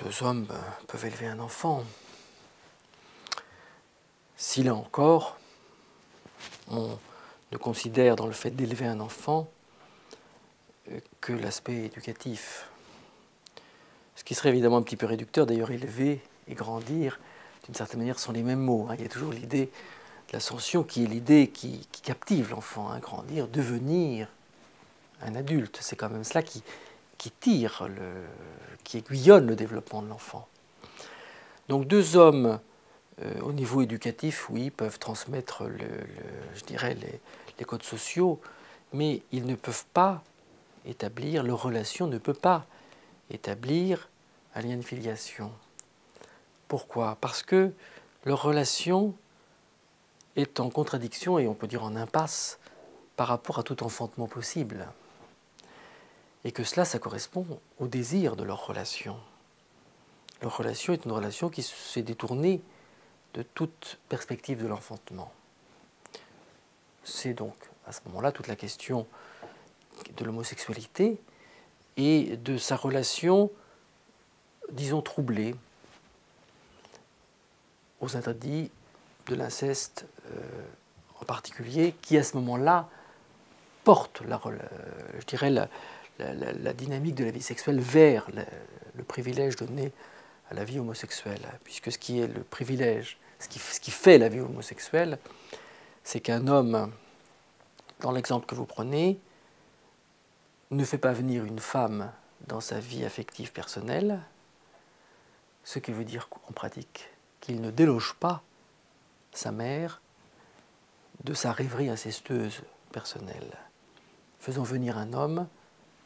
deux hommes peuvent élever un enfant. Si là encore, on ne considère dans le fait d'élever un enfant que l'aspect éducatif. Ce qui serait évidemment un petit peu réducteur, d'ailleurs élever et grandir, d'une certaine manière, sont les mêmes mots. Il y a toujours l'idée de l'ascension qui est l'idée qui captive l'enfant, grandir, devenir un adulte. C'est quand même cela qui tire, qui aiguillonne le développement de l'enfant. Donc deux hommes au niveau éducatif, oui, peuvent transmettre, je dirais, les codes sociaux, mais ils ne peuvent pas établir, leur relation ne peut pas établir un lien de filiation. Pourquoi? Parce que leur relation est en contradiction, et on peut dire en impasse, par rapport à tout enfantement possible. Et que cela, ça correspond au désir de leur relation. Leur relation est une relation qui s'est détournée de toute perspective de l'enfantement. C'est donc à ce moment-là toute la question de l'homosexualité et de sa relation, disons, troublée aux interdits de l'inceste en particulier, qui à ce moment-là porte, je dirais, la dynamique de la vie sexuelle vers le privilège donné à la vie homosexuelle. Puisque ce qui est le privilège, ce qui fait la vie homosexuelle, c'est qu'un homme, dans l'exemple que vous prenez, ne fait pas venir une femme dans sa vie affective personnelle, ce qui veut dire en pratique qu'il ne déloge pas sa mère de sa rêverie incestueuse personnelle. Faisant venir un homme,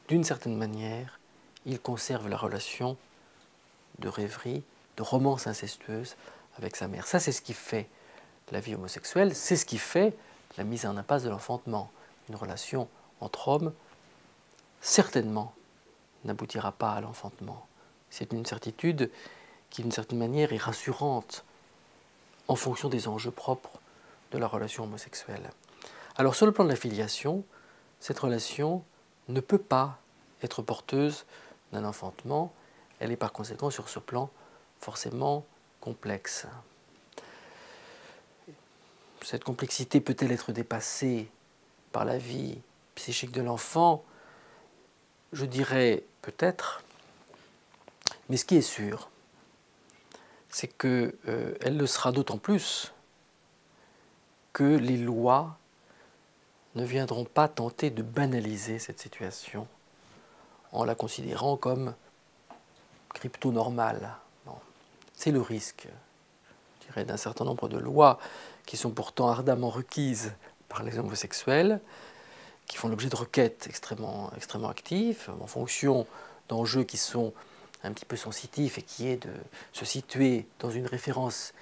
d'une certaine manière, il conserve la relation de rêverie, de romance incestueuse avec sa mère. Ça, c'est ce qui fait la vie homosexuelle, c'est ce qui fait la mise en impasse de l'enfantement. Une relation entre hommes, certainement, n'aboutira pas à l'enfantement. C'est une certitude qui, d'une certaine manière, est rassurante en fonction des enjeux propres de la relation homosexuelle. Alors, sur le plan de la filiation, cette relation ne peut pas être porteuse d'un enfantement. Elle est par conséquent, sur ce plan, forcément complexe. Cette complexité peut-elle être dépassée par la vie psychique de l'enfant? Je dirais peut-être, mais ce qui est sûr, c'est qu'elle le sera d'autant plus que les lois ne viendront pas tenter de banaliser cette situation en la considérant comme crypto-normale. Bon. C'est le risque, je dirais, d'un certain nombre de lois qui sont pourtant ardemment requises par les homosexuels, qui font l'objet de requêtes extrêmement actives, en fonction d'enjeux qui sont un petit peu sensitifs et qui est de se situer dans une référence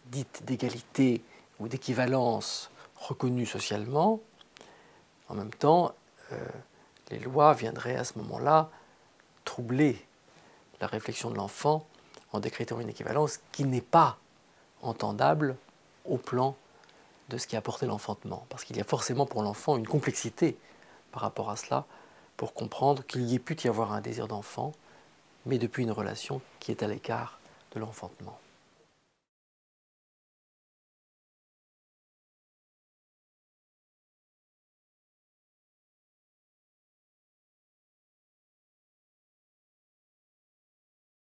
dite d'égalité ou d'équivalence reconnue socialement. En même temps, les lois viendraient à ce moment-là troubler la réflexion de l'enfant en décrétant une équivalence qui n'est pas entendable au plan de ce qui a apporté l'enfantement. Parce qu'il y a forcément pour l'enfant une complexité par rapport à cela pour comprendre qu'il y ait pu y avoir un désir d'enfant, mais depuis une relation qui est à l'écart de l'enfantement.